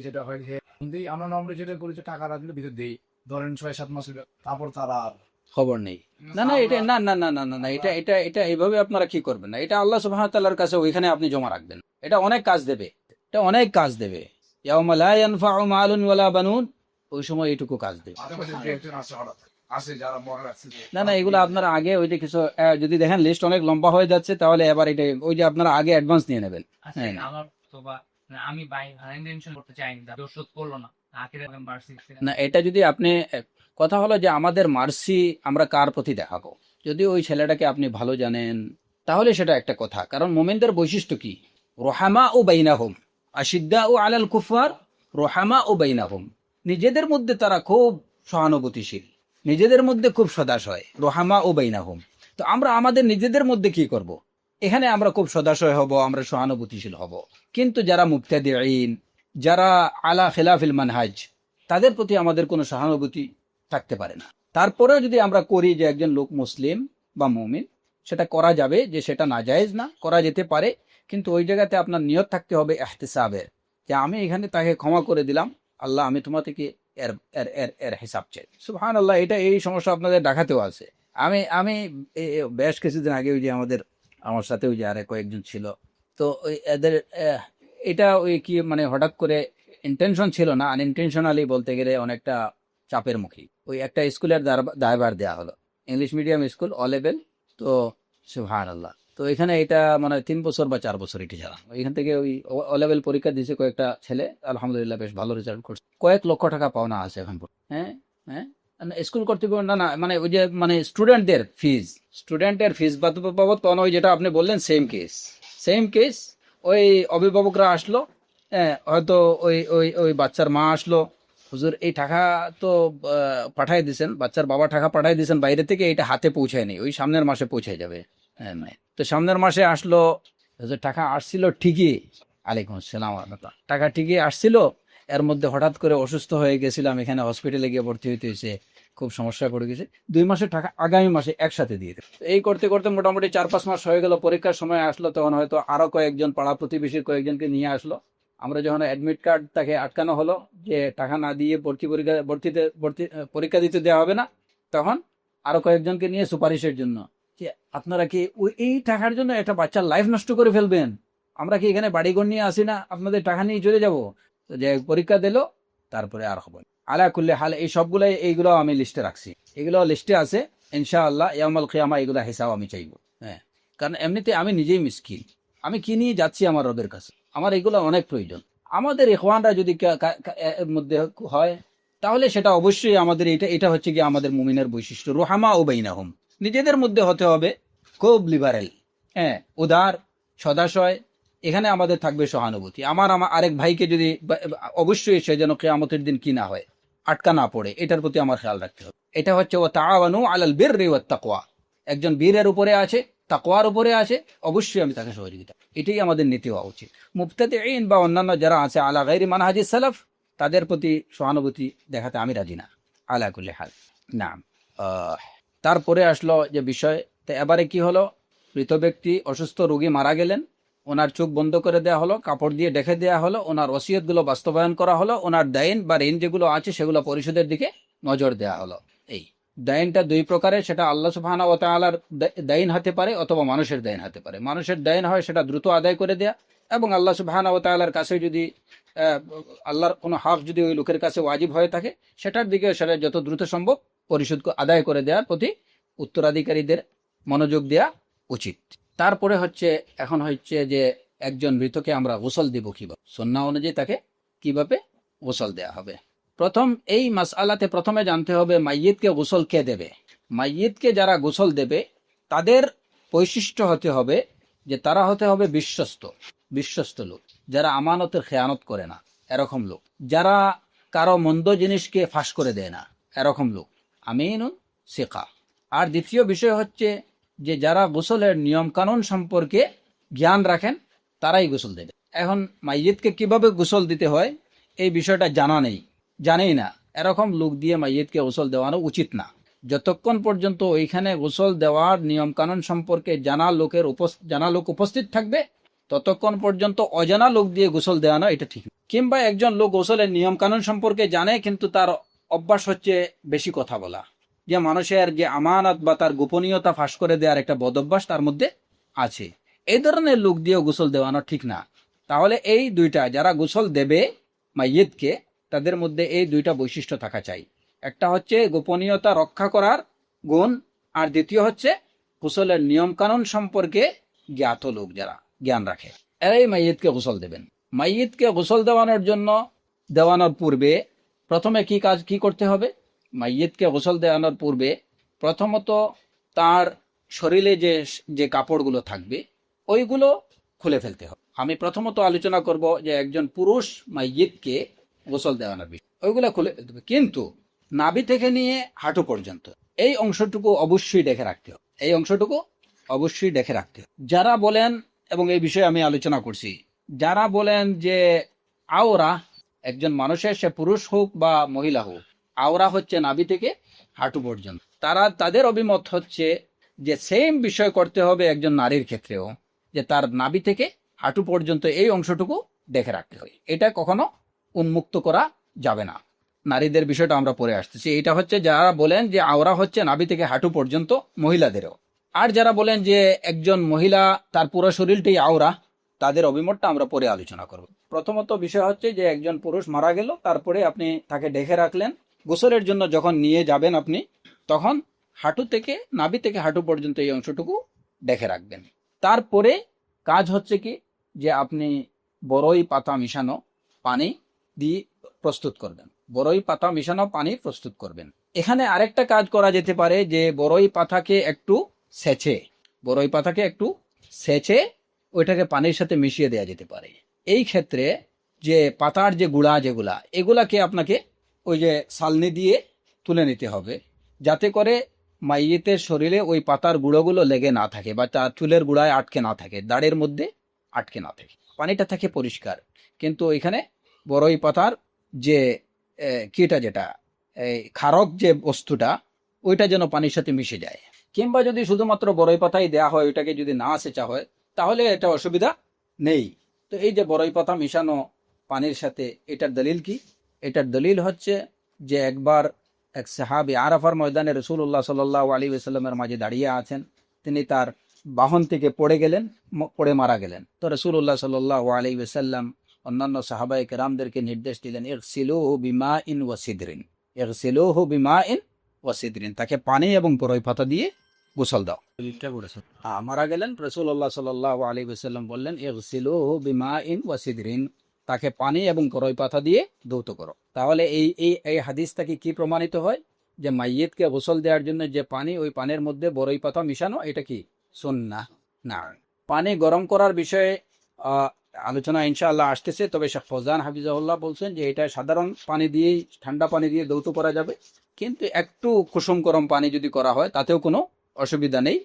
যেটা হয় যে আমরা নম্বরে যেটা করেছি টাকা রাখলে ভিতর দিই, ধরেন 6-7 মাস হলো, তারপর তারা আর খবর নেই। না না এটা না না না না না না এটা এটা এটা এইভাবে আপনারা কি করবেন না, এটা আল্লাহ সুবহানাহু ওয়া তাআলার কাছে ওইখানে আপনি জমা রাখবেন, এটা অনেক কাজ দেবে, এটা অনেক কাজ দেবে। ইয়াউমা লা ইয়ানফাউ মালুন ওয়ালা বানুন, ওই সময় এইটুকু কাজ দেবে। আশেপাশে দু একজন আছে হঠাৎ আছে যারা মনে রাখছে যে না না এগুলো আপনারা আগে ওই যে কিছু যদি দেখেন লিস্ট অনেক লম্বা হয়ে যাচ্ছে, তাহলে এবার এটা ওই যে আপনারা আগে অ্যাডভান্স নিয়ে নেবেন। আচ্ছা হ্যাঁ আমার তো বা আমি বাই ইন্টেনশন করতে চাইনি, দাদা ওষুধ করলো না আখের বাড়ছি। না এটা যদি আপনি কথা হলো যে আমাদের মার্সি আমরা কার প্রতি দেখাবো, যদি ওই ছেলেটাকে আপনি ভালো জানেন তাহলে সেটা একটা কথা, কারণ মোমেনদের বৈশিষ্ট্য কি, রোহামা ও বাইনাহুম, আশিদ্দা ও আলাল কুফার, রোহামা ও বাইনাহুম, নিজেদের মধ্যে তারা খুব সহানুভূতিশীল, নিজেদের মধ্যে খুব সদাশয়, রোহামা ও বাইনাহুম। তো আমরা আমাদের নিজেদের মধ্যে কি করব, এখানে আমরা খুব সদাশয় হব, আমরা সহানুভূতিশীল হব, কিন্তু যারা মুবতাদিঈন, যারা আলা খিলাফিল মানহাজ, তাদের প্রতি আমাদের কোনো সহানুভূতি থাকতে পারে না। তারপরেও যদি আমরা করি যে একজন লোক মুসলিম বা মুমিন, সেটা করা যাবে, যে সেটা নাজায়েজ না, করা যেতে পারে, কিন্তু ওই জায়গাতে আপনার নিয়ত থাকতে হবে ইহতিসাবের, যে আমি এখানে তাকে ক্ষমা করে দিলাম, আল্লাহ আমি তোমার থেকে এর এর এর এর হিসাব চাই। সুবহানাল্লাহ, এটা এই সমস্যা আপনাদের ঢাকাতেও আছে। আমি আমি বেশ কিছুদিন আগে ওই যে আমার সাথে ওই যে আরে কয়েকজন ছিল, তো ওই এদের এটা ওই কি মানে হঠাৎ করে ইন্টেনশন ছিল না, আনইনটেনশনালি বলতে গেলে অনেকটা চাপের মুখী, ওই একটা স্কুলের দায়ভার দেওয়া হলো, ইংলিশ মিডিয়াম স্কুল অ লেভেল। তো সুবহানাল্লাহ, তো এখানে এটা মানে 3 বছর বা 4 বছর এটি যারা এখান থেকে ওই অ লেভেল পরীক্ষা দিয়েছে কয়েকটা ছেলে, আলহামদুলিল্লাহ বেশ ভালো রেজাল্ট করছে, কয়েক লক্ষ টাকা পাওনা আছে এখন হ্যাঁ হ্যাঁ। স্কুল কর্তৃপক্ষ না না মানে ওই যে মানে স্টুডেন্টের ফিজ বাবদ পাওনা, ওই যেটা আপনি বললেন সেম কেস। ওই অভিভাবকরা আসলো, হ্যাঁ হয়তো ওই ওই ওই বাচ্চার মা আসলো, হুজুর এই টাকা তো পাঠাই দিয়েছেন, বাচ্চার বাবা টাকা পাঠাই দিয়েছেন বাইরে থেকে, এটা হাতে পৌঁছায়নি, ওই সামনের মাসে পৌঁছে যাবে। হ্যাঁ তো সামনের মাসে আসলো, হুজুর টাকা আসছিল ঠিকই, আলাইকুম আসসালাম রাহমাতুল্লাহ, টাকা ঠিকই আসছিল, এর মধ্যে হঠাৎ করে অসুস্থ হয়ে গেছিলাম, এখানে হসপিটালে গিয়ে ভর্তি হইতে হয়েছে, খুব সমস্যায় পড়ে গেছে, 2 মাসের টাকা আগামী মাসে একসাথে দিয়ে দেবে। এই করতে করতে মোটামুটি 4-5 মাস হয়ে গেল, পরীক্ষার সময় আসলো, তখন হয়তো আরো কয়েকজন পাড়া প্রতিবেশীর কয়েকজনকে নিয়ে আসলো, আমরা যখন অ্যাডমিট কার্ড তাকে আটকানো হলো যে টাকা না দিয়ে পরীক্ষা দিতে দেওয়া হবে না, তখন আরো কয়েকজনকে নিয়ে সুপারিশের জন্য, যে আপনারা কি ওই এই টাকার জন্য একটা বাচ্চার লাইফ নষ্ট করে ফেলবেন, আমরা কি এখানে বাড়িঘর নিয়ে আসি না, আপনাদের টাকা নিয়ে চলে যাব। তো যে পরীক্ষা দিল, তারপরে আর হবে আলা কুল্লি হাল, এই সবগুলাই এইগুলো আমি লিস্টে রাখছি, এগুলো লিস্টে আছে, ইনশাআল্লাহ ইয়াউমুল কিয়ামা এগুলো হিসাব আমি চাইবো। হ্যাঁ, কারণ এমনিতে আমি নিজেই মিসকিন, আমি কি নিয়ে যাচ্ছি আমার রবের কাছে, আমার এগুলো অনেক প্রয়োজন। আমাদের ইখওয়ানরা যদি এর মধ্যে হয়, তাহলে সেটা অবশ্যই আমাদের এটা হচ্ছে কি আমাদের মুমিনের বৈশিষ্ট্য, রুহামা ও বাইনাহুম, নিজেদের মধ্যে হতে হবে খুব লিবারেল, হ্যাঁ উদার, সদাশয়, এখানে আমাদের থাকবে সহানুভূতি। আমার আরেক ভাইকে যদি অবশ্যই সে যেন কিয়ামতের দিন কি না হয়, আটকা না পড়ে, এটার প্রতি আমার খেয়াল রাখতে হবে। এটা হচ্ছে ও তাআওয়ানু আলাল বিররি ওয়াত তাকওয়া, একজন বীরের উপরে আছে, তাকওয়ার উপরে আছে, অবশ্যই আমি তাকে সহযোগিতা, এটাই আমাদের নীতি হওয়া উচিত। মুবতাদিঈন বা অন্যান্য যারা আছে আলা গায়রি মানহাজিস সালাফ, তাদের প্রতি সহানুভূতি দেখাতে আমি রাজি না, আলা কুল্লি হাল। না তারপরে আসলো যে বিষয়, তো এবারে কি হলো, মৃত ব্যক্তি অসুস্থ রোগী মারা গেলেন, ওনার চোখ বন্ধ করে দেওয়া হলো, কাপড় দিয়ে ঢেকে দেওয়া হলো, ওনার ওসিয়তগুলো বাস্তবায়ন করা হলো, ওনার দাইন বা ঋণ যেগুলো আছে সেগুলো পরিশোধের দিকে নজর দেওয়া হলো। এই দাইনটা 2 প্রকারের, সেটা আল্লাহ সুবহানাহু ওয়া তাআলার দাইন হতে পারে অথবা মানুষের দাইন হতে পারে। মানুষের দাইন হয় সেটা দ্রুত আদায় করে দেয়া, এবং আল্লাহ সুবহানাহু ওয়া তাআলার কাছে যদি আল্লাহর কোনো হক যদি ওই লোকের কাছে ওয়াজিব হয়ে থাকে, সেটার দিকে সেটা যত দ্রুত সম্ভব পরিশোধ আদায় করে দেওয়ার প্রতি উত্তরাধিকারীদের মনোযোগ দেওয়া উচিত। তারপরে এখন হচ্ছে যে একজন মৃতকে আমরা গোসল দিব কিভাবে, সুন্নাহ অনুযায়ী তাকে কিভাবে গোসল দেয়া হবে। প্রথম এই মাসআলাতে প্রথমে জানতে হবে মাইয়িতকে গোসল কে দেবে। মাইয়িতকে যারা গোসল দেবে তাদের বৈশিষ্ট্য হতে হবে যে তারা হতে হবে বিশ্বস্ত লোক, যারা আমানতের খেয়ানত করে না এরকম লোক, যারা কারো মন্দ জিনিসকে ফাঁস করে দেয় না এরকম লোক, আমিনুন সিকা। আর দ্বিতীয় বিষয় হচ্ছে যে যারা গোসলের নিয়ম কানুন সম্পর্কে জ্ঞান রাখেন, তারাই গোসল দেবে। এখন মাইয়িতকে কিভাবে গোসল দিতে হয় এই বিষয়টা জানেই না, এরকম লোক দিয়ে মাইয়িতকে গোসল দেওয়ানো উচিত না। যতক্ষণ পর্যন্ত ওইখানে গোসল দেওয়ার নিয়ম কানুন সম্পর্কে জানা লোক উপস্থিত থাকবে, ততক্ষণ পর্যন্ত অজানা লোক দিয়ে গোসল দেওয়ানো এটা ঠিক না। কিংবা একজন লোক গোসলের নিয়ম কানুন সম্পর্কে জানে কিন্তু তার অভ্যাস হচ্ছে বেশি কথা বলা, যে মানুষের যে আমানত বা তার গোপনীয়তা ফাঁস করে দেওয়ার একটা বদভ্যাস তার মধ্যে আছে, এই ধরনের লোক দিয়ে গোসল দেওয়ানো ঠিক না। তাহলে এই দুইটা যারা গোসল দেবে মাইয়িতকে, তাদের মধ্যে এই দুইটা বৈশিষ্ট্য থাকা চাই। একটা হচ্ছে গোপনীয়তা রক্ষা করার গুণ, আর দ্বিতীয় হচ্ছে গোসলের নিয়ম কানুন সম্পর্কে জ্ঞাত লোক যারা জ্ঞান রাখে, এরাই মাইয়িতকে গোসল দেবেন। মাইয়িতকে গোসল দেওয়ানোর পূর্বে প্রথমে কি করতে হবে? মাইয়িতকে গোসল দেওয়ানোর পূর্বে প্রথমত তার শরীরে যে কাপড়গুলো থাকবে ওইগুলো খুলে ফেলতে হবে। আমি প্রথমত আলোচনা করব যে একজন পুরুষ মাইয়িতকে গোসল দেওয়ানোর বিষয়, ওইগুলো খুলে ফেলতে হবে, কিন্তু নাভি থেকে নিয়ে হাঁটু পর্যন্ত এই অংশটুকু অবশ্যই দেখে রাখতে হবে। এই অংশটুকু অবশ্যই দেখে রাখতে হবে। যারা বলেন, এবং এই বিষয়ে আমি আলোচনা করছি, যারা বলেন যে আওরা একজন মানুষের, সে পুরুষ হোক বা মহিলা হোক, আওরা হচ্ছে নাভি থেকে হাঁটু পর্যন্ত, তাদের অভিমত হচ্ছে যে সেম বিষয় করতে হবে একজন নারীর ক্ষেত্রেও, যে তার নাভি থেকে হাঁটু পর্যন্ত এই অংশটুকু দেখে রাখতে হবে। এটা কখনো উন্মুক্ত করা যাবে না। নারীদের বিষয়টা আমরা পরে আসতেছি। এটা হচ্ছে যারা বলেন যে আওরা হচ্ছে নাভি থেকে হাঁটু পর্যন্ত মহিলাদেরও। আর যারা বলেন যে একজন মহিলা তার পুরো শরীরটাই আওরা, তাদের অভিমতটা আমরা পরে আলোচনা করব। প্রথমত বিষয় হচ্ছে যে একজন পুরুষ মারা গেল, তারপরে আপনি তাকে ঢেকে রাখলেন, গোসলের জন্য যখন নিয়ে যাবেন আপনি, তখন নাভি থেকে হাঁটু পর্যন্ত এই অংশটুকু ঢেকে রাখবেন। তারপরে কাজ হচ্ছে কি, যে আপনি বড়ই পাতা মিশানো পানি দিয়ে প্রস্তুত করবেন। বড়ই পাতা মিশানো পানি প্রস্তুত করবেন। এখানে আরেকটা কাজ করা যেতে পারে, যে বড়ই পাতাকে একটু সেচে ওইটাকে পানির সাথে মিশিয়ে দেওয়া যেতে পারে। এই ক্ষেত্রে যে পাতার যে এগুলাকে আপনাকে ওই যে ছালনি দিয়ে তুলে নিতে হবে, যাতে করে মাইয়িতের শরীরে ওই পাতার গুঁড়োগুলো লেগে না থাকে, বা তার চুলের গুঁড়ায় আটকে না থাকে, দাড়ির মধ্যে আটকে না থাকে, পানিটা থাকে পরিষ্কার। কিন্তু এখানে বড়ই পাতার যে যেটা ক্ষারক যে বস্তুটা, ওইটা যেন পানির সাথে মিশে যায়। কিংবা যদি শুধুমাত্র বড়ই পাতাই দেওয়া হয়, ওইটাকে যদি না সেচা হয়, তাহলে এটা অসুবিধা নেই। তো এই যে বড়ই পাতা মিশানো পানির সাথে, এটার দলিল কি? এটার দলিল হচ্ছে যে একবার এক সাহাবী আরাফার ময়দানে রাসূলুল্লাহ সাল্লাল্লাহু আলাইহি ওয়াসাল্লামের মাঝে দাঁড়িয়ে আছেন, তিনি তার বাহন থেকে পড়ে মারা গেলেন। তো রাসূলুল্লাহ সাল্লাল্লাহু আলাইহি ওয়াসাল্লাম অন্যান্য সাহাবায়ে কেরামদেরকে নির্দেশ দিলেন, ইগসিলুহু বিমাইন ওয়া সিদরিন, তাকে পানি এবং বড়ই পাতা দিয়ে গোসল দাও। মারা গেলেন, রাসূলুল্লাহ সাল্লাল্লাহু আলাইহি ওয়াসাল্লাম বললেন, ইগসিলুহু বিমাইন ওয়া সিদরিন, তাকে পানি এবং বড়ই পাতা দিয়ে ধৌত করো। তাহলে এই হাদিস থেকে কি প্রমাণিত হয়? যে মাইয়িতকে গোসল দেওয়ার জন্য যে পানি, ওই পানির মধ্যে বড়ই পাতা মিশানো, এটা কি সুন্নাহ না? পানি গরম করার বিষয়ে আলোচনা ইনশাআল্লাহ আসতেছে। তবে শেখ ফৌজান হাফিজাহুল্লাহ বলছেন যে এটা সাধারণ পানি দিয়েই, ঠান্ডা পানি দিয়ে ধৌত করা যাবে, কিন্তু একটু কুসুম গরম পানি যদি করা হয় তাতেও কোনো অসুবিধা নেই,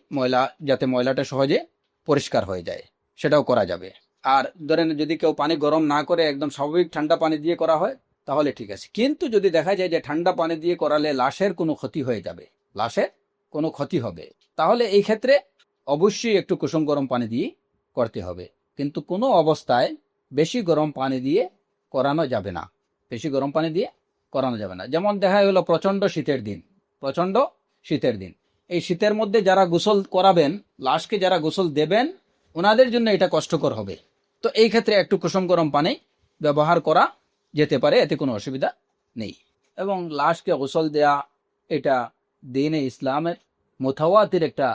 যাতে ময়লাটা সহজে পরিষ্কার হয়ে যায়, সেটাও করা যাবে। আর ধরেন যদি কেউ পানি গরম না করে একদম স্বাভাবিক ঠান্ডা পানি দিয়ে করা হয়, তাহলে ঠিক আছে। কিন্তু যদি দেখা যায় যে ঠান্ডা পানি দিয়ে করালে লাশের কোনো ক্ষতি হবে, তাহলে এই ক্ষেত্রে অবশ্যই একটু কুসুম গরম পানি দিয়ে করতে হবে। কিন্তু কোনো অবস্থায় বেশি গরম পানি দিয়ে করানো যাবে না। যেমন দেখা গেল প্রচন্ড শীতের দিন, এই শীতের মধ্যে যারা গোসল করাবেন, লাশকে যারা গোসল দেবেন, ওনাদের জন্য এটা কষ্টকর হবে। তো এই ক্ষেত্রে একটু কুসুম গরম পানি ব্যবহার করা যেতে পারে, এতে কোনো অসুবিধা নেই। এবং লাশকে গোসল দেয়া এটা দ্বীনে ইসলামের মুতাওয়াতির একটা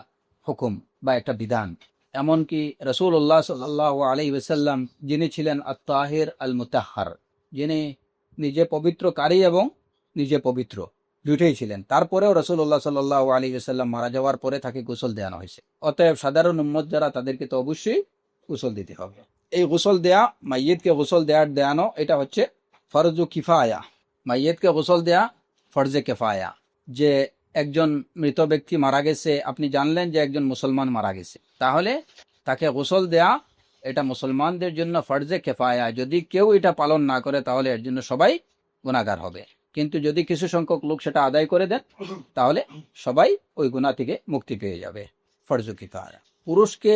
হুকুম বা একটা বিধান। এমনকি রাসূলুল্লাহ সাল্লাল্লাহু আলাইহি ওয়াসাল্লাম, যিনি ছিলেন আত-তাহির আল মুতাহহার, যিনি নিজে পবিত্রকারী এবং নিজে পবিত্র দুইটাই ছিলেন, তারপরেও রাসূলুল্লাহ সাল্লাল্লাহু আলাইহি ওয়াসাল্লাম মারা যাওয়ার পরে তাকে গোসল দেওয়ানো হয়েছে। অতএব সাধারণ উম্মত যারা, তাদেরকে তো অবশ্যই গোসল দিতে হবে। এই গোসল দেয়া, মাইয়িতকে গোসল দেওয়ানো, এটা হচ্ছে ফরজু কিফায়া। মাইয়িতকে গোসল দেয়া ফরজে কিফায়া। যে একজন মৃত ব্যক্তি মারা গেছে, আপনি জানলেন যে একজন মুসলমান মারা গেছে, তাহলে তাকে গোসল দেয়া এটা মুসলমানদের জন্য ফরজে কিফায়া। যদি কেউ এটা পালন না করে, তাহলে এর জন্য সবাই গুনাহগার হবে। কিন্তু যদি কিছু সংখ্যক লোক সেটা আদায় করে দেন, তাহলে সবাই ওই গুনাহ থেকে মুক্তি পেয়ে যাবে। ফরজু কিফায়া। পুরুষকে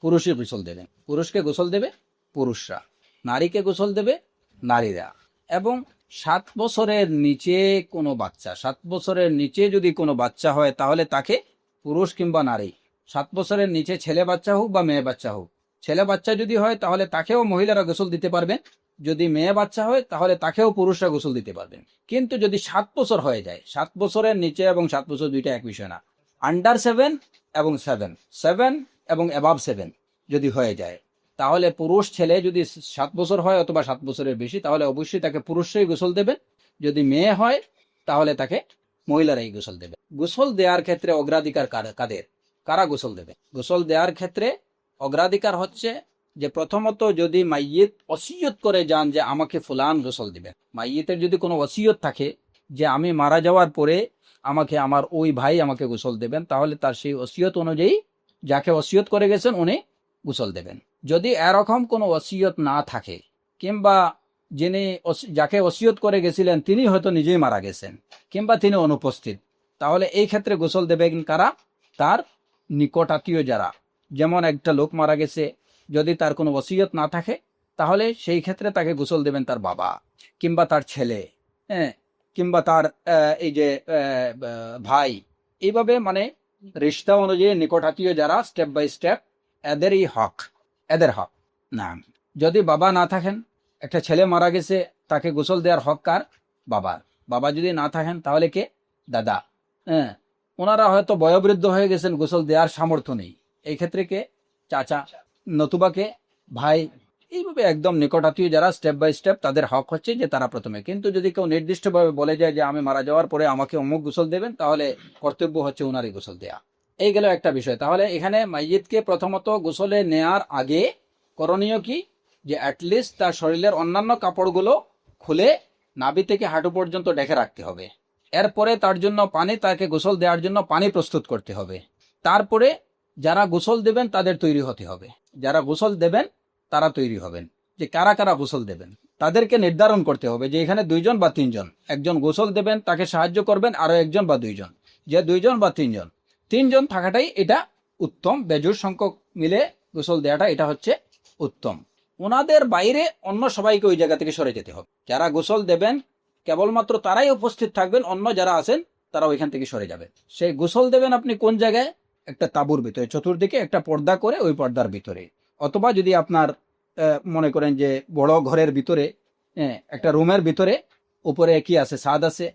পুরুষই গোসল দেবে, পুরুষকে গোসল দেবে পুরুষরা, নারীকে গোসল দেবে নারীরা। এবং 7 বছরের নিচে কোনো বাচ্চা, 7 বছরের নিচে যদি কোনো বাচ্চা হয় তাহলে তাকে পুরুষ কিংবা নারী, 7 বছরের নিচে ছেলে বাচ্চা হোক বা মেয়ে বাচ্চা হোক, ছেলে বাচ্চা যদি হয় তাহলে তাকেও মহিলারা গোসল দিতে পারবেন, যদি মেয়ে বাচ্চা হয় তাহলে তাকেও পুরুষরা গোসল দিতে পারবেন। কিন্তু যদি 7 বছর হয়ে যায়, 7 বছরের নিচে এবং 7 বছর দুইটা এক বিষয় না, আন্ডার 7 এবং 7 এবং অ্যাবাভ 7 যদি হয়ে যায়, তাহলে পুরুষ ছেলে যদি 7 বছর হয় অথবা 7 বছরের বেশি, তাহলে অবশ্যই তাকে পুরুষরাই গোসল দেবে। যদি মেয়ে হয় তাহলে তাকে মহিলারাই গোসল দেবে। গোসল দেওয়ার ক্ষেত্রে অগ্রাধিকার কাদের, কারা গোসল দেবে? গোসল দেওয়ার ক্ষেত্রে অগ্রাধিকার হচ্ছে যে প্রথমত যদি মাইয়িত ওসিয়ত করে যান যে আমাকে ফুলান গোসল দিবে, মাইয়িতের যদি কোনো ওসিয়ত থাকে যে আমি মারা যাওয়ার পরে আমাকে আমার ওই ভাই আমাকে গোসল দেবেন, তাহলে তার সেই ওসিয়ত অনুযায়ী যাকে ওসিয়ত করে গেছেন উনি গোসল দেবেন। যদি এরকম কোনো ওসিয়ত না থাকে কিংবা যিনি যাকে ওসিয়ত করে গেছিলেন তিনি হয়তো নিজেই মারা গেছেন কিংবা তিনি অনুপস্থিত, তাহলে এই ক্ষেত্রে গোসল দেবেন কারা? তার নিকট আত্মীয় যারা। যেমন একটা লোক মারা গেছে, যদি তার কোনো ওসিয়ত না থাকে তাহলে সেই ক্ষেত্রে তাকে গোসল দেবেন তার বাবা কিংবা তার ছেলে, হ্যাঁ, কিংবা তার এই যে ভাই। এইভাবে মানে রিশতা অনুযায়ী নিকট আত্মীয় যারা স্টেপ বাই স্টেপ এদের হক না। যদি বাবা না থাকেন, একটা ছেলে মারা গেছে, তাকে গোসল দেওয়ার হক কার? বাবার। বাবা যদি না থাকেন তাহলে কে? দাদা। হ্যাঁ, ওনারা হয়তো বয়োবৃদ্ধ হয়ে গেছেন, গোসল দেওয়ার সামর্থ্য নেই, এই ক্ষেত্রে কে? চাচা, নতুবা কে? ভাই। এইভাবে একদম নিকট আত্মীয় যারা স্টেপ বাই স্টেপ তাদের হক হচ্ছে যে তারা প্রথমে। কিন্তু যদি কেউ নির্দিষ্টভাবে বলে যায় যে আমি মারা যাওয়ার পরে আমাকে অমুক গোসল দেবেন, তাহলে কর্তব্য হচ্ছে ওনারই গোসল দেয়া। এই গেল একটা বিষয়। তাহলে এখানে মাইয়িতকে প্রথমত গোসলে নেয়ার আগে করণীয় কি? যে অ্যাটলিস্ট তার শরীরের অন্যান্য কাপড়গুলো খুলে নাভি থেকে হাঁটু পর্যন্ত ঢেকে রাখতে হবে। এরপরে তার জন্য পানি, তাকে গোসল দেওয়ার জন্য পানি প্রস্তুত করতে হবে। তারপরে যারা গোসল দেবেন তাদের তৈরি হতে হবে, যারা গোসল দেবেন তারা তৈরি হবেন। যে কারা কারা গোসল দেবেন তাদেরকে নির্ধারণ করতে হবে যে এখানে 2 জন বা 3 জন, একজন গোসল দেবেন, তাকে সাহায্য করবেন আরো 1 জন বা 2 জন। যে 2 জন বা 3 জন, 3 জন থাকাটাই এটা উত্তম। বেজোর সংখ্যক মিলে গোসল দেওয়াটা এটা হচ্ছে উত্তম। ওনাদের বাইরে অন্য সবাইকে ওই জায়গা থেকে সরে যেতে হবে। যারা গোসল দেবেন কেবলমাত্র তারাই উপস্থিত থাকবেন, অন্য যারা আছেন তারা ওইখান থেকে সরে যাবেন। সেই গোসল দেবেন আপনি কোন জায়গায়? একটা তাঁবুর ভিতরে, চতুর্দিকে একটা পর্দা করে ওই পর্দার ভিতরে, অথবা যদি আপনার মনে করেন যে বড় ঘরের ভিতরে, একটা রুমের ভিতরে, উপরে কি আছে? ছাদ আছে,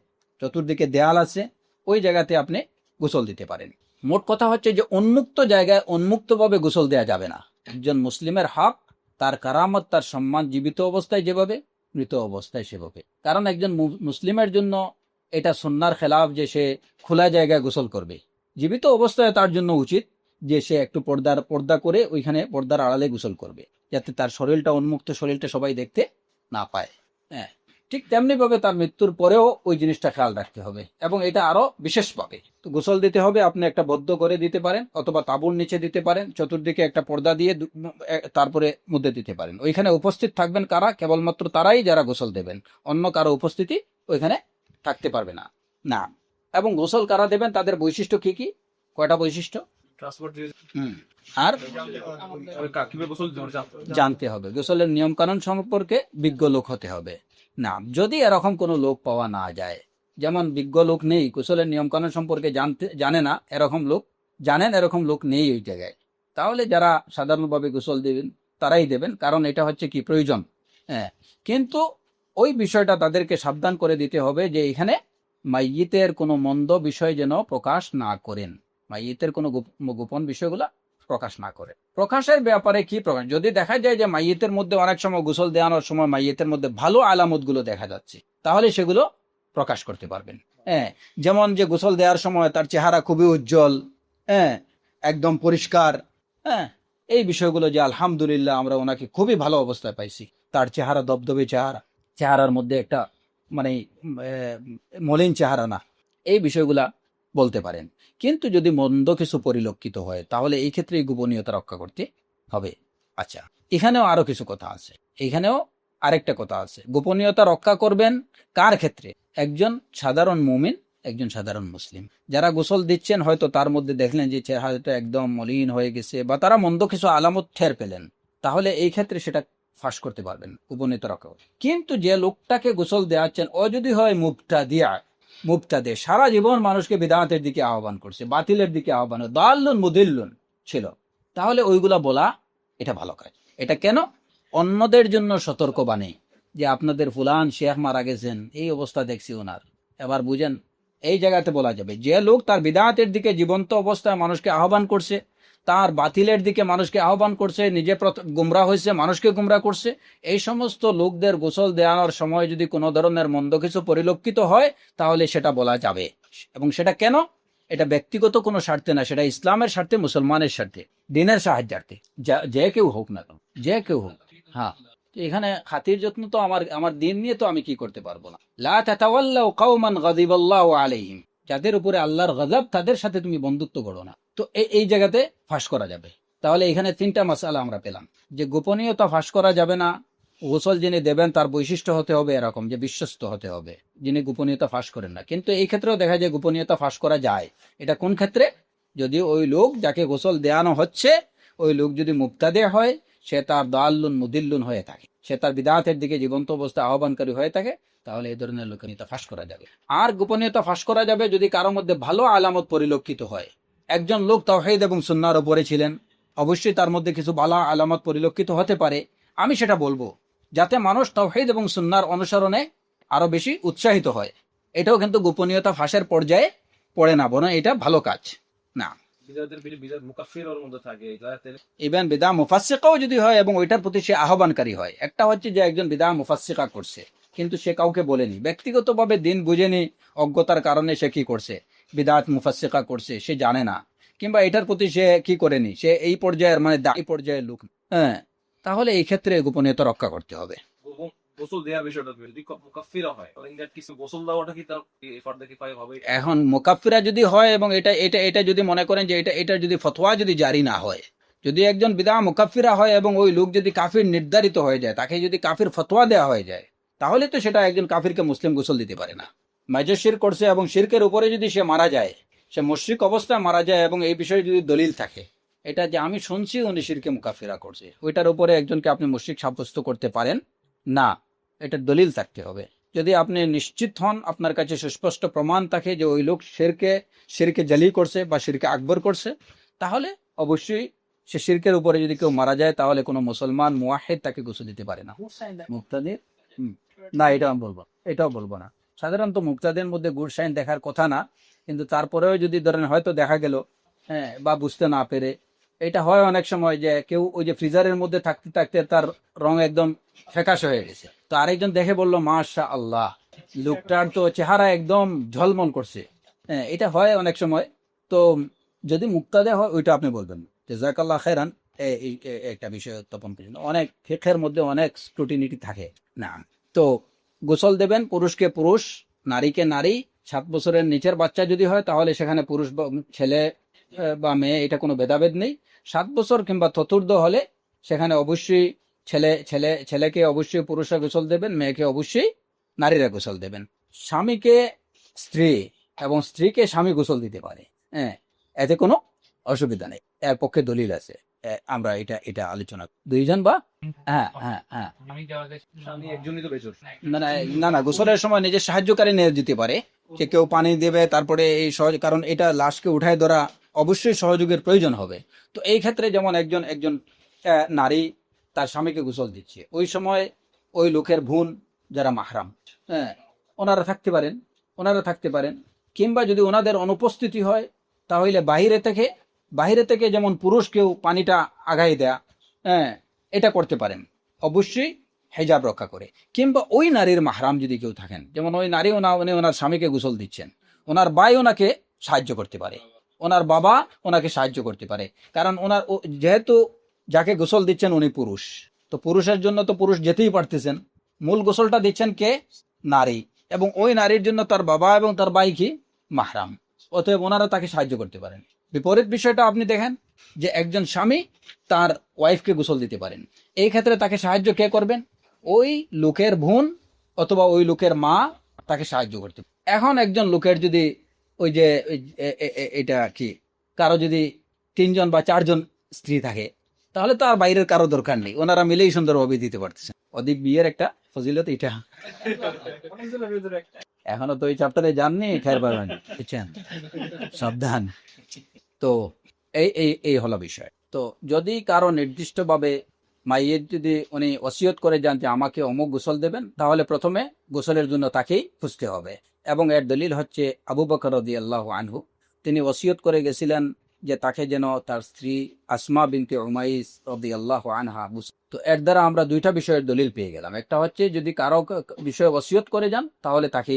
চতুর্দিকে দেয়াল আছে, ওই জায়গাতে আপনি গোসল দিতে পারেন। মোট কথা হচ্ছে যে উন্মুক্ত জায়গায় উন্মুক্তভাবে গোসল দেওয়া যাবে না। একজন মুসলিমের হক, তার কারামত, তার সম্মান জীবিত অবস্থায় যেভাবে, মৃত অবস্থায় সেভাবে। কারণ একজন মুসলিমের জন্য এটা সুন্নাহর খেলাফ যে সে খোলা জায়গায় গোসল করবে। জীবিত অবস্থায় তার জন্য উচিত যে সে একটু পর্দা করে ওইখানে পর্দার আড়ালে গোসল করবে, যাতে তার শরীরটা উন্মুক্ত, শরীরটা সবাই দেখতে না পায়। হ্যাঁ, ঠিক তেমনি ভাবে তার মৃত্যুর পরেও ওই জিনিসটা খেয়াল রাখতে হবে, এবং এটা আরো বিশেষভাবে। তো গোসল দিতে হবে, আপনি একটা বদ্ধ করে দিতে পারেন অথবা তাঁবুর নিচে দিতে পারেন, চতুর্দিকে একটা পর্দা দিয়ে তারপরে মধ্যে দিতে পারেন। ওইখানে উপস্থিত থাকবেন কারা? কেবলমাত্র তারাই যারা গোসল দেবেন, অন্য কারো উপস্থিতি ওইখানে থাকতে পারবে না। না। এবং গোসল কারা দেবেন তাদের বৈশিষ্ট্য কি কি? কয়টা বৈশিষ্ট্য? আর জানতে হবে, গোসলের নিয়ম কানুন সম্পর্কে বিজ্ঞ লোক হতে হবে। না, যদি এরকম কোনো লোক পাওয়া না যায়, যেমন বিজ্ঞ লোক নেই, গোসলের নিয়ম কানুন সম্পর্কে জানে না, এরকম লোক নেই ওই জায়গায়, তাহলে যারা সাধারণভাবে গোসল দেবেন তারাই দেবেন, কারণ এটা হচ্ছে কি প্রয়োজন। হ্যাঁ, কিন্তু ওই বিষয়টা তাদেরকে সাবধান করে দিতে হবে যে এখানে মাইয়িতের কোনো মন্দ বিষয় যেন প্রকাশ না করেন, মাইয়িতের কোনো গোপন বিষয়গুলা প্রকাশ না করে। প্রকাশের ব্যাপারে কি প্রকাশ? যদি দেখা যায় যে মাইয়িতের মধ্যে অনেক সময় গোসল দেওয়ানোর সময় মাইয়িতের মধ্যে ভালো আলামত গুলো দেখা যাচ্ছে, তাহলে সেগুলো প্রকাশ করতে পারবেন। হ্যাঁ, যেমন যে গোসল দেওয়ার সময় তার চেহারা খুবই উজ্জ্বল, হ্যাঁ, একদম পরিষ্কার, হ্যাঁ, এই বিষয়গুলো যে আলহামদুলিল্লাহ আমরা ওনাকে খুবই ভালো অবস্থায় পাইছি, তার চেহারা দবদবে চেহারার মধ্যে একটা মানে মলিন চেহারা না, এই বিষয়গুলা বলতে পারেন। কিন্তু যদি মন্দ কিছু পরিলক্ষিত হয় তাহলে এই ক্ষেত্রে এই গোপনীয়তা রক্ষা করতে হবে। আচ্ছা, এখানেও আরো কিছু কথা আছে, এখানেও আরেকটা কথা আছে। গোপনীয়তা রক্ষা করবেন কার ক্ষেত্রে? একজন সাধারণ মুমিন একজন সাধারণ মুসলিম। যারা গোসল দিচ্ছেন হয়তো তার মধ্যে দেখলেন যে চেহারাটা একদম মলিন হয়ে গেছে বা তারা মন্দ কিছু আলামত ঠের পেলেন, তাহলে এই ক্ষেত্রে সেটা ফাঁস করতে পারবেন, উপনীত রাখা। কিন্তু যে লোকটাকে গোসল দেওয়াচ্ছেন ও যদি হয় মুবতাদে, সারা জীবন মানুষকে বিদআতের দিকে আহ্বান করছে, বাতিলের দিকে আহ্বান, দাল্লুন মুদিল্লুন ছিল, তাহলে ওইগুলা বলা এটা ভালো কাজ। এটা কেন? অন্যদের জন্য সতর্কবাণী যে আপনাদের ফুলান শেখ মারা গেছেন, এই অবস্থা দেখছি ওনার, এবার বুঝেন। এই জায়গাতে বলা যাবে যে লোক তার বিদআতের দিকে জীবন্ত অবস্থায় মানুষকে আহ্বান করছে, তার বাতিলের দিকে মানুষকে আহ্বান করছে, নিজে গুমরা হয়েছে, মানুষকে গুমরা করছে, এই সমস্ত লোকদের গোসল দেওয়ানোর সময় যদি কোনো ধরনের মন্দ কিছু পরিলক্ষিত হয় তাহলে সেটা বলা যাবে। এবং সেটা কেন? এটা ব্যক্তিগত কোনো স্বার্থে না, সেটা ইসলামের স্বার্থে, মুসলমানের স্বার্থে, দিনের সাহায্যার্থে, যে কেউ হোক না কেন, যে কেউ হোক। হ্যাঁ, এখানে খাতির যত্ন তো আমার দিন নিয়ে তো আমি কি করতে পারবো না। লা তাতাওয়াল্লাউ কওমান গাযিবাল্লাহু আলাইহিম, যাদের উপরে আল্লাহর গজব, তাদের সাথে তুমি বন্ধুত্ব করো না। তো এই জায়গাতে ফাঁস করা যাবে। তাহলে এখানে তিনটা মাসআলা আমরা পেলাম, যে গোপনীয়তা ফাঁস করা যাবে না, গোসল যিনি দেবেন তার বৈশিষ্ট্য হতে হবে এরকম যে বিশ্বস্ত হতে হবে, যিনি গোপনীয়তা ফাঁস করেন না। কিন্তু এই ক্ষেত্রেও দেখা যায় গোপনীয়তা ফাঁস করা যায়। এটা কোন ক্ষেত্রে? যদি ওই লোক যাকে গোসল দেওয়ানো হচ্ছে ওই লোক যদি মুবতাদি হয়, সে তার দাল্লুন মুদিল্লুন হয়ে থাকে, সে তার বিদআতের দিকে জীবন্ত অবস্থা আহ্বানকারী হয়ে থাকে, তাহলে এই ধরনের গোপনীয়তা ফাঁস করা যাবে। আর গোপনীয়তা ফাঁস করা যাবে যদি কারো মধ্যে ভালো আলামত পরিলক্ষিত হয়। একজন লোক তাওহীদ এবং সুন্নাহর উপরে ছিলেন, অবশ্যই তার মধ্যে কিছু ভালো আলামত পরিলক্ষিত হতে পারে, আমি সেটা বলবো, যাতে মানুষ তাওহীদ এবং সুন্নাহর অনুসরণে আরো বেশি উৎসাহিত হয়। এটাও কিন্তু গোপনীয়তা ফাঁসের পর্যায়ে পড়ে না, বরং এটা ভালো কাজ না। ইভেন বিদআ মুফাসসিকাও যদি হয় এবং ওইটার প্রতি সে আহ্বানকারী হয়। একটা হচ্ছে যে একজন বিদআ মুফাসসিকা করছে কিন্তু সে কাউকে বলেনি, ব্যক্তিগতভাবে দিন বুঝেনি, অজ্ঞতার কারণে সে কি করছে, বিদআত মুফাসসিকা করছে, সে জানে না, কিংবা এটার প্রতি সে কি করেনি, সে এই পর্যায়ের মানে দায়ী পর্যায়ের লোক, হ্যাঁ, তাহলে এই ক্ষেত্রে গোপনীয়তা রক্ষা করতে হবে। গোসল দেওয়ার বিষয়টা যদি মুকাফফিরা হয়, তাহলে ইন দ্যাট কেস গোসল দেওয়াটা কি তার ফারদে কিফায়া হবে? এখন মুকাফফিরা যদি হয় এবং এটা যদি মনে করেন যে এটা যদি ফতোয়া যদি জারি না হয়, যদি একজন বিদআ মুকাফফিরা হয় এবং ওই লোক যদি কাফির নির্ধারিত হয়ে যায়, তাকে যদি কাফির ফতোয়া দেওয়া হয়ে যায়, তাহলে তো সেটা একজন কাফিরকে মুসলিম গোসল দিতে পারে না। মেজর শিরক করছে এবং শিরকের উপরে যদি সে মারা যায়, সে মুশরিক অবস্থায় মারা যায় এবং এই বিষয়ে যদি দলিল থাকে, এটা যে আমি শুনছি উনি শিরকে মুকাফফিরা করছে, ওইটার উপরে একজনকে আপনি মুশরিক সাব্যস্ত করতে পারেন না, এটার দলিল থাকতে হবে। যদি আপনি নিশ্চিত হন, আপনার কাছে সুস্পষ্ট প্রমাণ থাকে যে ওই লোক শিরকে জালি করছে বা শিরকে আকবর করছে, তাহলে অবশ্যই সে শিরকের উপরে যদি কেউ মারা যায় তাহলে কোনো মুসলমান মুওয়াহিদ তাকে গোসল দিতে পারে না। মুক্তাদির না, এটাও বলবো না। সাধারণত মুক্তাদের মধ্যে গুড সাইন দেখার কথা না, কিন্তু তারপরেও যদি ধরেন হয়তো দেখা গেল, হ্যাঁ, বা বুঝতে না পেরে, এটা হয় অনেক সময় যে কেউ ওই যে ফ্রিজারের মধ্যে থাকতে থাকতে তার রং একদম ফ্যাকাশ হয়ে গেছে, তো আরেকজন দেখে বললো মাশা আল্লাহ, লোকটার তো চেহারা একদম ঝলমল করছে, হ্যাঁ, এটা হয় অনেক সময়। তো যদি মুক্তাদে হয় ওইটা আপনি বলবেন জাযাকাল্লাহ খায়রান, একটা বিষয় উত্থাপন করেছেন। অনেক ফিকহের মধ্যে অনেক স্ক্রুটিনিটি থাকে না। তো গোসল দেবেন পুরুষকে পুরুষ, নারীকে নারী, 7 বছরের নিচের বাচ্চা যদি হয় তাহলে সেখানে পুরুষ বা ছেলে বা মেয়ে এটা কোনো ভেদাভেদ নেই। 7 বছর কিংবা চতুর্থ হলে সেখানে অবশ্যই ছেলেকে অবশ্যই পুরুষরা গোসল দেবেন, মেয়েকে অবশ্যই নারীরা গোসল দেবেন। স্বামীকে স্ত্রী এবং স্ত্রীকে স্বামী গোসল দিতে পারে, হ্যাঁ, এতে কোনো অসুবিধা নেই, এর পক্ষে দলিল আছে। আমরা এটা আলোচনা দুইজন বা হ্যাঁ, আমি যাওয়া গেছি, আমি একজনই তো বেচর। না, গোসলের সময় নিজের সাহায্যকারী নিয়ে যেতে পারে, যে কেউ পানি দেবে, তারপরে এই সহজ, কারণ এটা লাশকে উঠায় ধরা, অবশ্যই সহযোগের প্রয়োজন হবে। তো এই ক্ষেত্রে যেমন একজন নারী তার স্বামীকে গোসল দিচ্ছে, ওই সময় ওই লোকের বোন যারা মাহরাম, হ্যাঁ, ওনারা থাকতে পারেন, কিংবা যদি ওনাদের অনুপস্থিতি হয় তাহলে বাহিরে থেকে যেমন পুরুষ কেউ পানিটা আগাই দেয়া, হ্যাঁ, এটা করতে পারেন, অবশ্যই হেজাব রক্ষা করে। কিংবা ওই নারীর মাহরাম যদি কেউ থাকেন, যেমন ওই নারী উনি ওনার স্বামীকে গোসল দিচ্ছেন, ওনার ভাই ওনাকে সাহায্য করতে পারে, ওনার বাবা ওনাকে সাহায্য করতে পারে, কারণ যেহেতু যাকে গোসল দিচ্ছেন উনি পুরুষ, তো পুরুষের জন্য তো পুরুষ যেতেই পারতেছেন, মূল গোসলটা দিচ্ছেন কে? নারী, এবং ওই নারীর জন্য তার বাবা এবং তার ভাই কি মাহরাম, অতএব ওনারা তাকে সাহায্য করতে পারেন। বিপরীত বিষয়টা আপনি দেখেন যে একজন স্বামী তার ওয়াইফকে গোসল দিতে পারেন, এই ক্ষেত্রে তাকে সাহায্য কে করবেন? ওই লোকের বোন অথবা ওই লোকের মা তাকে সাহায্য করতে পারে। এখন একজন লোকের যদি ওই যে এটা কি কারো যদি 3 জন বা 4 জন স্ত্রী থাকে, তাহলে তো আর বাইরের কারো দরকার নেই, ওনারা মিলেই সুন্দরভাবে দিতে পারতেছেন। অধিক বিয়ের একটা ফজিলত এটা। এখনো তো ওই চ্যাপ্টারে যাননি, খেয়াল পাবেন, বুঝছেন, সাবধান। তো এই হলো বিষয়। তো যদি কারো নির্দিষ্টভাবে মাইয়ের যদি উনি ওসিয়ত করে যান যে আমাকে অমুক গোসল দেবেন, তাহলে প্রথমে গোসলের জন্য তাকেই খুঁজতে হবে। এবং এর দলিল হচ্ছে আবু বকর রাদিয়াল্লাহু আনহু, তিনি ওসিয়ত করে গেছিলেন যে তাকে যেন তার স্ত্রী আসমা বিনতে উমাইস রাদিয়াল্লাহু আনহা। তো এর দ্বারা আমরা দুইটা বিষয়ের দলিল পেয়ে গেলাম। একটা হচ্ছে যদি কারো বিষয়ে ওসিয়ত করে যান তাহলে তাকে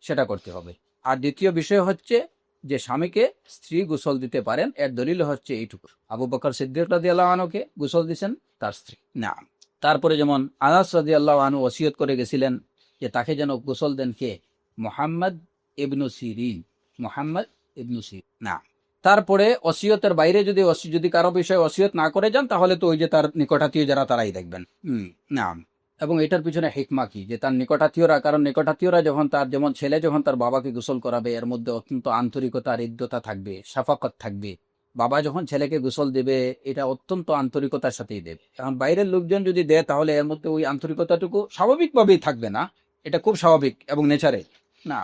সেটা করতে হবে। আর দ্বিতীয় বিষয় হচ্ছে যে স্বামীকে স্ত্রী গোসল দিতে পারেন, এর দলিল হচ্ছে এইটুকু, আবু বকর সিদ্দিক রাদিয়াল্লাহু আনহুকে গোসল দিয়েছেন তার স্ত্রী। না, তারপরে যেমন আনাস রাদিয়াল্লাহু আনহু ওসিয়ত করে গেছিলেন যে তাকে যেন গোসল দেন কে, মুহাম্মদ ইবনু সিরিন, মুহাম্মদ ইবনু সিরিন। না, তারপরে ওসিয়তের বাইরে যদি কারো বিষয়ে ওসিয়ত না করে যান তাহলে তো ওই যে তার নিকটাত্মীয় যারা তারাই দেখবেন। না, এবং এটার পিছনে হিকমা কি, যে তার নিকটাত্মীয়রা, কারণ নিকটাত্মীয়রা যখন তার, যেমন ছেলে যখন তার বাবাকে গোসল করাবে, এর মধ্যে অত্যন্ত আন্তরিকতা, হৃদ্যতা থাকবে, সাফাকত থাকবে। বাবা যখন ছেলেকে গোসল দেবে এটা অত্যন্ত আন্তরিকতার সাথেই দেবে। এখন বাইরের লোকজন যদি দেয় তাহলে এর মধ্যে ওই আন্তরিকতাটুকু স্বাভাবিকভাবেই থাকবে না, এটা খুব স্বাভাবিক এবং নেচারে না।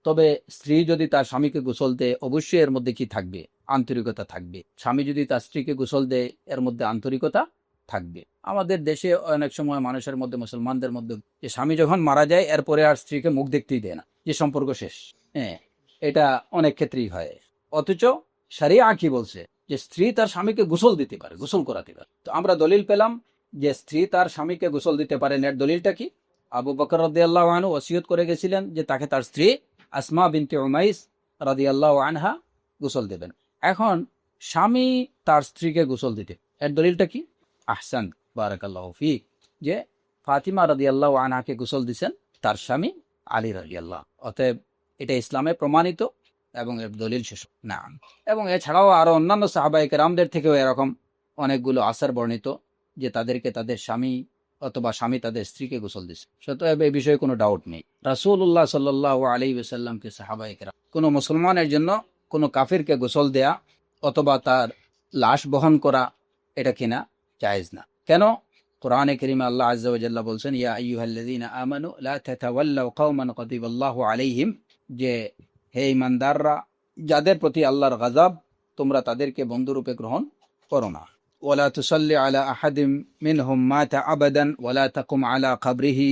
তবে স্ত্রী যদি তার স্বামীকে গোসল দেয় অবশ্যই এর মধ্যে কি থাকবে, আন্তরিকতা থাকবে। স্বামী যদি তার স্ত্রীকে গোসল দেয় এর মধ্যে আন্তরিকতা থাকবে। আমাদের দেশে অনেক সময় মানুষের মধ্যে, মুসলমানদের মধ্যে, যে স্বামী যখন মারা যায় এরপরে আর স্ত্রীকে মুখ দেখতেই দেয় না, যে সম্পর্ক শেষ। হ্যাঁ, এটা অনেক ক্ষেত্রেই হয়। অথচ শরিয়া কি বলছে, যে স্ত্রী তার স্বামীকে গোসল দিতে পারে, গোসল করাতে পারে। তো আমরা দলিল পেলাম যে স্ত্রী তার স্বামীকে গোসল দিতে পারেন। এর দলিলটা কি, আবু বকর রাদিয়াল্লাহু আনহু ওসিয়ত করে গেছিলেন যে তাকে তার স্ত্রী আসমা বিনতে উমাইস রাদিয়াল্লাহু আনহা গোসল দেবেন। এখন স্বামী তার স্ত্রীকে গোসল দিতে, এর দলিলটা কি, আহসান, বারাকাল্লাহু ফিক, যে ফাতিমা রাদিয়াল্লাহু আনহাকে গোসল দিয়েছেন তার স্বামী আলী রাদিয়াল্লাহু। অতএব এটা ইসলামে প্রমাণিত এবং এর দলিল শেষ না। এবং এছাড়াও আরো অন্যান্য সাহাবায়ে কেরামদের থেকেও এরকম অনেকগুলো আসার বর্ণিত যে তাদেরকে তাদের স্বামী অথবা স্বামী তাদের স্ত্রীকে গোসল দিচ্ছে। অতএব এই বিষয়ে কোনো ডাউট নেই। রাসূলুল্লাহ সাল্লাল্লাহু আলাইহি ওয়াসাল্লামকে সাহাবায়ে কেরাম কোনো মুসলমানের জন্য কোনো কাফিরকে গোসল দেয়া অথবা তার লাশ বহন করা এটা কিনা জায়েজ না। কেন? কোরআনে কারীমে আল্লাহ আযজা ওয়া জাল্লা বলছেন, ইয়া আইয়ুহাল্লাযীনা আমানু লা তাতাওয়াল্লাউ কওমান গাদিবাল্লাহু আলাইহিম, যে হে ঈমানদাররা, যাদের প্রতি আল্লাহর গজব, তোমরা তাদেরকে বন্ধুরূপে গ্রহণ করো না। ওয়ালা তুসাল্লি আলা আহাদিম মিনহুম মাতা আবাদান ওয়ালা তাকুম আলা কবরিহি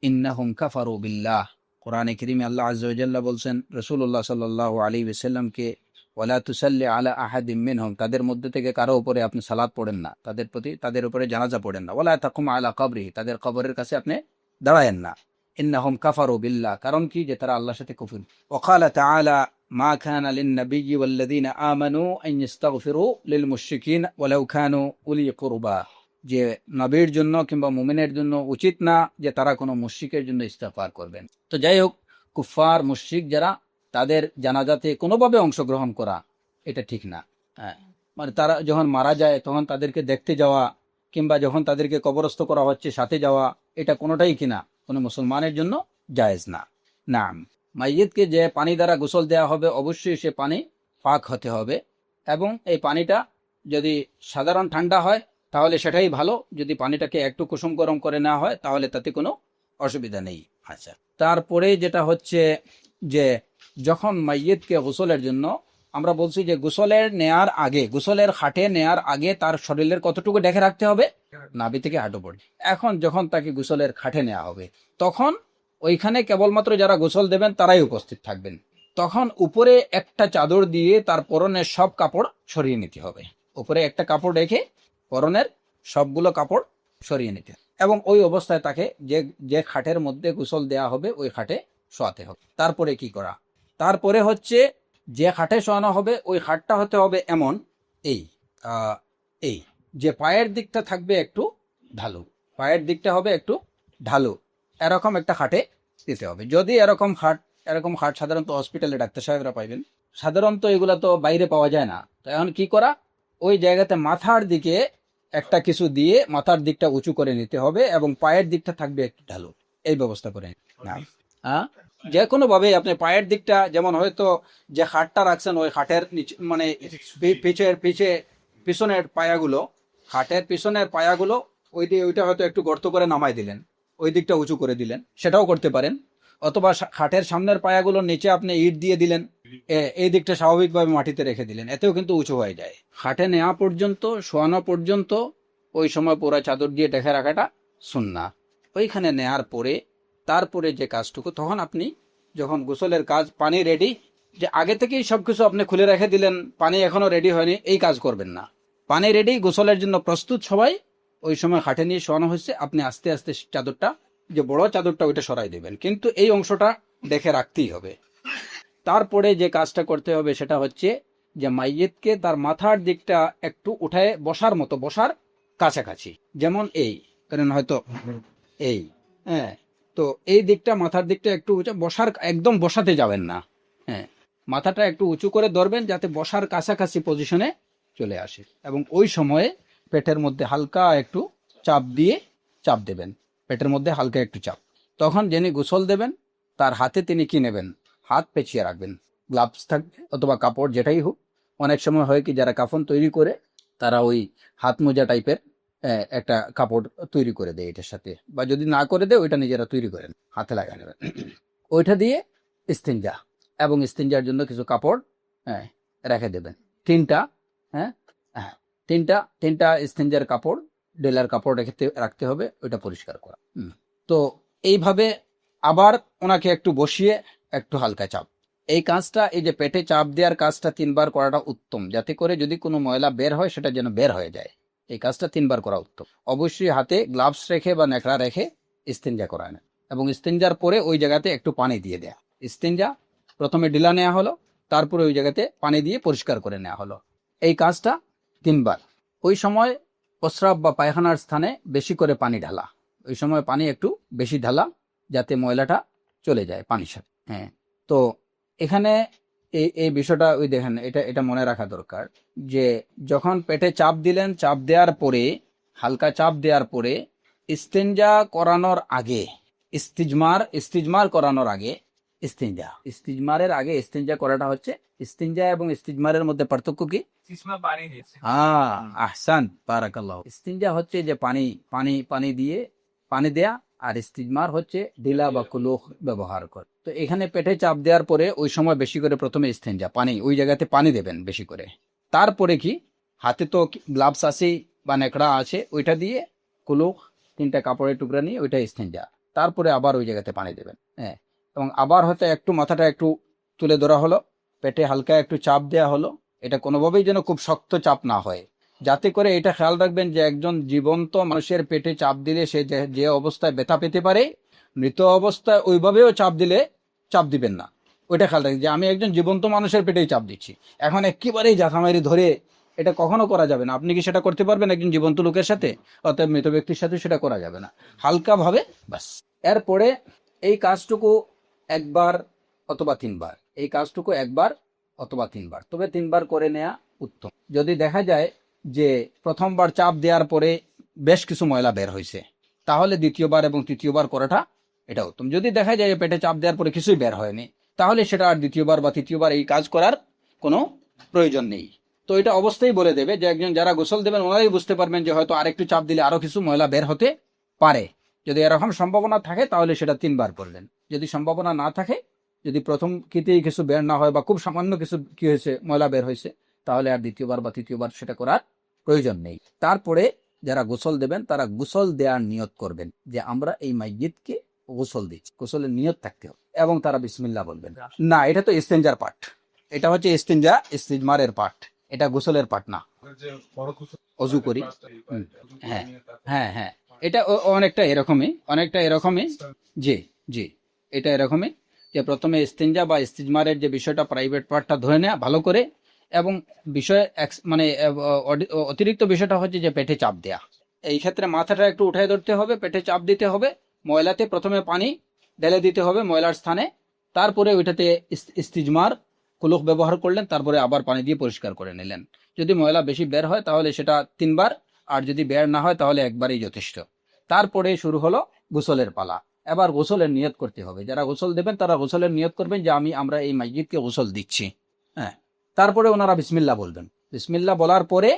ইন্নাহুম কাফারু বিল্লাহ। কোরআনে কারীমে আল্লাহ আযজা ওয়া জাল্লা বলছেন রাসূলুল্লাহ সাল্লাল্লাহু আলাইহি ওয়াসাল্লামকে, ওয়ালা তুসাল্লি আলা আহাদিম মিনহুম, তাদের মধ্যে থেকে কারো উপরে আপনি সালাত পড়েন না, তাদের উপরে জানাজা পড়েন না। ওয়ালা তাকুম আলা কবরিহি, তাদের কবরের কাছে আপনি দাঁড়ায়েন না। ইন্নাহুম কাফারু বিল্লাহ, কারণ কি, যে তারা আল্লাহর সাথে কুফর। ওয়াকালা তাআলা মা কানা লিন-নাবিয়্যি ওয়াল্লাযীনা আমানু আন ইস্তাগফিরু লিল মুশরিকিন ওয়ালাউ কানু উলি কুরবা, যে নবীর জন্য কিংবা মুমিনের জন্য উচিত না যে তারা কোনো মুশরিকের জন্য ইস্তিগফার করবেন। তো যাই হোক, কুফার মুশরিক যারা, তাদের জানাজাতে কোনোভাবে অংশগ্রহণ করা এটা ঠিক না। হ্যাঁ, মানে তারা যখন মারা যায় তখন তাদেরকে দেখতে যাওয়া কিংবা যখন তাদেরকে কবরস্থ করা হচ্ছে সাথে যাওয়া, এটা কোনোটাই কিনা কোনো মুসলমানের জন্য জায়েজ না। নাম, মাইয়িতকে যে পানি দ্বারা গোসল দেওয়া হবে অবশ্যই সে পানি পাক হতে হবে, এবং এই পানিটা যদি সাধারণ ঠান্ডা হয় তাহলে সেটাই ভালো, যদি পানিটাকে একটু কুসুম গরম করে নেওয়া হয় তাহলে তাতে কোনো অসুবিধা নেই। আচ্ছা, তারপরে যেটা হচ্ছে যে যখন মাইয়িতকে গোসলের জন্য আমরা বলছি যে গোসলের খাটে নেয়ার আগে তার শরীরের কতটুকু ঢেকে রাখতে হবে, নাভি থেকে হাঁটু পর্যন্ত। এখন যখন তাকে গোসলের খাটে নেওয়া হবে তখন ওইখানে কেবলমাত্র যারা গোসল দেবেন তারাই উপস্থিত থাকবেন। তখন উপরে একটা চাদর দিয়ে তার পরনের সব কাপড় সরিয়ে নিতে হবে। উপরে একটা কাপড় রেখে পরনের সবগুলো কাপড় সরিয়ে নিতে হবে, এবং ওই অবস্থায় তাকে যে খাটের মধ্যে গোসল দেওয়া হবে ওই খাটে শোয়াতে হবে। তারপরে কি করা, তারপরে হচ্ছে যে খাটে শোয়ানো হবে ওই খাটটা হতে হবে এমন, এই যে পায়ের দিকটা থাকবে একটু ঢালু, পায়ের দিকটা হবে একটু ঢালু, এরকম একটা খাটে দিতে হবে। যদি এরকম খাট সাধারণত হসপিটালে ডাক্তার সাহেবরা পাইবেন, সাধারণত এগুলা তো বাইরে পাওয়া যায় না। তো এখন কি করা, ওই জায়গাতে মাথার দিকে একটা কিছু দিয়ে মাথার দিকটা উঁচু করে নিতে হবে এবং পায়ের দিকটা থাকবে একটু ঢালু, এই ব্যবস্থা করে না। হ্যাঁ, যে কোনো ভাবে আপনি পায়ের দিকটা, যেমন হয়তো যে খাটটা রাখছেন ওই খাটের নিচে মানে পিছনের পায়াগুলো, খাটের পিছনের পায়াগুলো ওইটা হয়তো একটু গর্ত করে নামাই দিলেন, ওই দিকটা উঁচু করে দিলেন, সেটাও করতে পারেন। অথবা খাটের সামনের পায়াগুলো নিচে আপনি ইট দিয়ে দিলেন, এই দিকটা স্বাভাবিকভাবে মাটিতে রেখে দিলেন, এতেও কিন্তু উঁচু হয়ে যায়। খাটে নেওয়া পর্যন্ত, শোয়ানো পর্যন্ত ওই সময় পুরো চাদর দিয়ে ঢেকে রাখাটা সুন্নাত। ওইখানে নেয়ার পরে তারপরে যে কাজটুকু, তখন আপনি যখন গোসলের কাজ, পানি রেডি, যে আগে থেকেই সবকিছু আপনি খুলে রেখে দিলেন, পানি এখনো রেডি হয়নি, এই কাজ করবেন না। পানি রেডি, গোসলের জন্য প্রস্তুত সবাই, ওই সময় খাটে নিয়ে শোয়ানো হয়েছে, আপনি আস্তে আস্তে চাদরটা, যে বড় চাদরটা, ওইটা সরাই দেবেন, কিন্তু এই অংশটা দেখে রাখতেই হবে। তারপরে যে কাজটা করতে হবে সেটা হচ্ছে যে মাইয়েতকে তার মাথার দিকটা একটু উঠায় বসার মতো, বসার কাছাকাছি, যেমন এই কারণ হয়তো এই, হ্যাঁ, তো এই দিকটা, মাথার দিকটা একটু উঁচু, বসার একদম বসাতে যাবেন না, হ্যাঁ, মাথাটা একটু উঁচু করে ধরবেন যাতে বসার কাছাকাছি পজিশনে চলে আসে। এবং ওই সময়ে পেটের মধ্যে হালকা একটু চাপ দেবেন, পেটের মধ্যে হালকা একটু চাপ। তখন যিনি গোসল দেবেন তার হাতে তিনি কি নেবেন, হাত পেঁচিয়ে রাখবেন, গ্লাভস থাকবে অথবা কাপড় যেটাই হোক। অনেক সময় হয় কি, যারা কাফন তৈরি করে তারা ওই হাত মোজা টাইপের একটা কাপড় তৈরি করে দেয় এটার সাথে, বা যদি না করে দেয় ওইটা নিজেরা তৈরি করেন, হাতে লাগা নেবেন। ওইটা দিয়ে ইস্তিনজা, এবং ইস্তিনজার জন্য কিছু কাপড় রেখে দেবেন, তিনটা, হ্যাঁ হ্যাঁ, তিনটা ইস্তিনজার কাপড়, ডেলার কাপড় রাখতে হবে, ওইটা পরিষ্কার করা। তো এইভাবে আবার ওনাকে একটু বসিয়ে একটু হালকা চাপ, এই কাজটা, এই যে পেটে চাপ দেওয়ার কাজটা 3 বার করাটা উত্তম, যাতে করে যদি কোনো ময়লা বের হয় সেটা যেন বের হয়ে যায়। এই কাজটা 3 বার করা উত্তম। অবশ্যই হাতে গ্লাভস রেখে বা নেকড়া রেখে ইস্তিনজা করায় না, এবং ইস্তিনজার পরে ওই জায়গাতে একটু পানি দিয়ে দেয়া। ইস্তিনজা প্রথমে ডিলা নেওয়া হলো, তারপরে ওই জায়গাতে পানি দিয়ে পরিষ্কার করে নেওয়া হলো। এই কাজটা 3 বার। ওই সময় প্রস্রাব বা পায়খানার স্থানে বেশি করে পানি ঢালা, ওই সময় পানি একটু বেশি ঢালা যাতে ময়লাটা চলে যায় পানির সাথে। হ্যাঁ, তো এখানে এই বিষয়টা ওই দেখেন, এটা মনে রাখা দরকার যে যখন পেটে চাপ দিলেন, চাপ দেওয়ার পরে, হালকা চাপ দেওয়ার পরে ইস্তিনজা করানোর আগে, ইস্তিজমার করানোর আগে ইস্তিজমারের আগে ইস্তিনজা করাটা হচ্ছে, ইস্তিনজা এবং ইস্তিজমারের মধ্যে পার্থক্য কি? আহসান, বারাকাল্লাহ। ইস্তিনজা হচ্ছে যে পানি দিয়ে পানি দেয়া, আর ইস্তিজমার হচ্ছে ঢিলা বা কুলুখ ব্যবহার করে। তো এখানে পেটে চাপ দেওয়ার পরে ওই সময় বেশি করে প্রথমে ইস্তিনজা, পানি, ওই জায়গাতে পানি দেবেন বেশি করে। তারপরে কি, হাতে তো গ্লাভস আছে বা নেকড়া আছে, ওইটা দিয়ে কুলুখ, 3টা কাপড়ের টুকরা নিয়ে ওইটা ইস্তিনজা, তারপরে আবার ওই জায়গাতে পানি দেবেন। হ্যাঁ, এবং আবার হয়তো একটু মাথাটা একটু তুলে ধরা হলো, পেটে হালকা একটু চাপ দেওয়া হলো। এটা কোনোভাবেই যেন খুব শক্ত চাপ না হয়, যাতে করে এটা খেয়াল রাখবেন যে একজন জীবন্ত মানুষের পেটে চাপ দিলে সে যে অবস্থায় ব্যথা পেতে পারে, মৃত অবস্থায় ওইভাবেও চাপ দিবেন না। ওইটা খেয়াল রাখবেন যে আমি একজন জীবন্ত মানুষের পেটেই চাপ দিচ্ছি, এখন একেবারেই জাথামারি ধরে এটা কখনো করা যাবে না। আপনি কি সেটা করতে পারবেন একজন জীবন্ত লোকের সাথে? অতএব মৃত ব্যক্তির সাথে সেটা করা যাবে না, হালকা ভাবে বাস। এরপরে এই কাজটুকু 1 বার অথবা 3 বার, এই কাজটুকু 1 বার অথবা 3 বার, তবে 3 বার করে নেওয়া উত্তম। যদি দেখা যায় যে প্রথমবার চাপ দেওয়ার পরে বেশ কিছু ময়লা বের হয়েছে, তাহলে দ্বিতীয়বার এবং তৃতীয়বার করাটা এটা উত্তম। যদি দেখা যায় যে পেটে চাপ দেওয়ার পরে কিছুই বের হয়নি, তাহলে সেটা আর দ্বিতীয়বার বা তৃতীয়বার এই কাজ করার কোনো প্রয়োজন নেই। তো এটা অবস্থায় বলে দেবে যে একজন যারা গোসল দেবেন ওনারাই বুঝতে পারবেন যে হয়তো আরেকটু চাপ দিলে আরো কিছু ময়লা বের হতে পারে। যদি এরকম সম্ভাবনা থাকে তাহলে সেটা 3 বার করলেন। যদি সম্ভাবনা না থাকে, যদি প্রথম কিতেই কিছু বের না হয় বা খুব সামান্য কিছু কি হয়েছে, ময়লা বের হয়েছে, তাহলে আর দ্বিতীয়বার বা তৃতীয়বার সেটা করার প্রয়োজন নেই। তারপরে যারা গোসল দেবেন তারা গোসল দেওয়ার নিয়ত করবেন যে আমরা এই মাইয়িতকে গোসল দিচ্ছি, গোসলের নিয়ত থাকতে হবে, এবং তারা বিসমিল্লাহ বলবেন না। এটা তো ইস্তেঞ্জার পার্ট, এটা হচ্ছে ইস্তিজমারের পার্ট, এটা গোসলের পার্ট না। অজু করি, হ্যাঁ হ্যাঁ হ্যাঁ, এটা অনেকটা এরকমই জি জি, এটা এরকমই যে প্রথমে ইস্তিনজা বা ইস্তিজমারের যে বিষয়টা, প্রাইভেট পার্টটা ধরে নেওয়া ভালো করে, এবং বিষয় মানে অতিরিক্ত বিষয়টা হচ্ছে যে পেটে চাপ দেয়া। এই ক্ষেত্রে মাথাটা একটু উঠায় ধরতে হবে, পেটে চাপ দিতে হবে, ময়লাতে প্রথমে পানি ঢেলে দিতে হবে ময়লার স্থানে, তারপরে ওইটাতে ইস্তিজমার কুলুখ ব্যবহার করলেন, তারপরে আবার পানি দিয়ে পরিষ্কার করে নিলেন। যদি ময়লা বেশি বের হয় তাহলে সেটা 3 বার, আর যদি বের না হয় তাহলে 1 বারই যথেষ্ট। তারপরে শুরু হলো গোসলের পালা। এবার গোসলের নিয়ত করতে হবে। যারা গোসল দেবেন তারা গোসলের নিয়ত করবেন যে আমরা এই মসজিদকে গোসল দিচ্ছি। হ্যাঁ, তারপরে ওনারা বিসমিল্লাহ বলবেন। বিসমিল্লাহ বলার পরে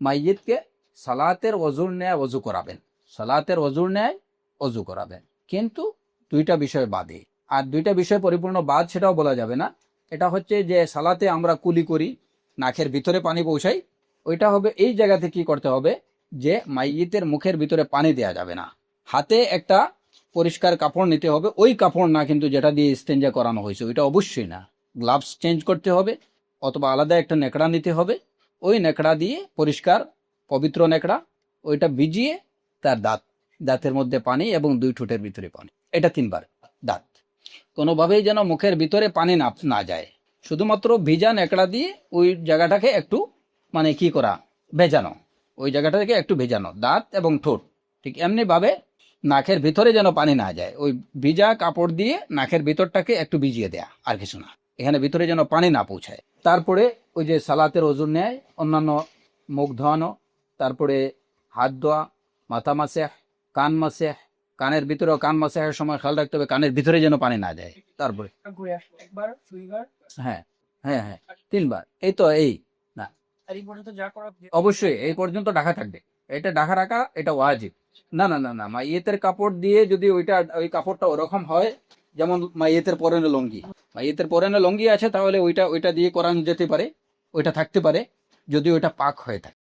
মসজিদকে সালাতের ওযুর ন্যায় ওযু করাবেন, সালাতের ওযুর ন্যায় ওযু করাবেন, কিন্তু দুইটা বিষয় বাদে। আর দুইটা বিষয় পরিপূর্ণ বাদ সেটাও বলা যাবে না। এটা হচ্ছে যে সালাতে আমরা কুলি করি, নাকের ভিতরে পানি পৌঁছাই, ওইটা হবে এই জায়গাতে কি করতে হবে যে মাইয়িতের মুখের ভিতরে পানি দেয়া যাবে না। হাতে একটা পরিষ্কার কাপড় নিতে হবে, ওই কাপড় না কিন্তু যেটা দিয়ে ইস্তেঞ্জা করানো হয়েছে, ওইটা অবশ্যই না। গ্লাভস চেঞ্জ করতে হবে অথবা আলাদা একটা নেকড়া নিতে হবে, ওই নেকড়া দিয়ে পরিষ্কার পবিত্র নেকড়া, ওইটা ভিজিয়ে তার দাঁতের মধ্যে পানি এবং 2 ঠোঁটের ভিতরে পানি, এটা 3 বার দাঁত। কোনোভাবেই যেন মুখের ভিতরে পানি না যায়, শুধুমাত্র ভিজা নেকড়া দিয়ে ওই জায়গাটাকে একটু মানে কি করা, ভেজানো, ওই জায়গাটাকে একটু ভেজানো, দাঁত এবং ঠোঁট। ঠিক এমনি ভাবে নাকের ভিতরে যেন পানি না যায়, ওই ভিজা কাপড় দিয়ে নাকের ভিতরটাকে একটু ভিজিয়ে দেয়া, আর কিছু না, এখানে ভিতরে যেন পানি না পৌঁছায়। তারপরে ওই যে সালাতের ওযুর ন্যায় অন্যান্য মুখ ধোয়ানো, তারপরে হাত ধোয়া, মাথা মাসেহ, কান মাসেহ, কানের ভিতরেও কান মাসেহের সময় খেয়াল রাখতে হবে কানের ভিতরে যেন পানি না যায়। তারপরে একবার দুইবার হ্যাঁ হ্যাঁ হ্যাঁ 3 বার, এই তো এই না, আর এই পর্যন্ত যা করা অবশ্যই এই পর্যন্ত ঢাকা থাকবে, এটা ঢাকা রাখা এটা ওয়াজিব। না না না না, মাইয়েতের কাপড় দিয়ে যদি ওই কাপড়টা ওরকম হয়, যেমন মাইয়েতের পরনে লুঙ্গি, মাইয়েতের পরনে লুঙ্গি আছে, তাহলে ওইটা দিয়ে করানো যেতে পারে, ওইটা থাকতে পারে যদি ওইটা পাক হয়ে থাকে।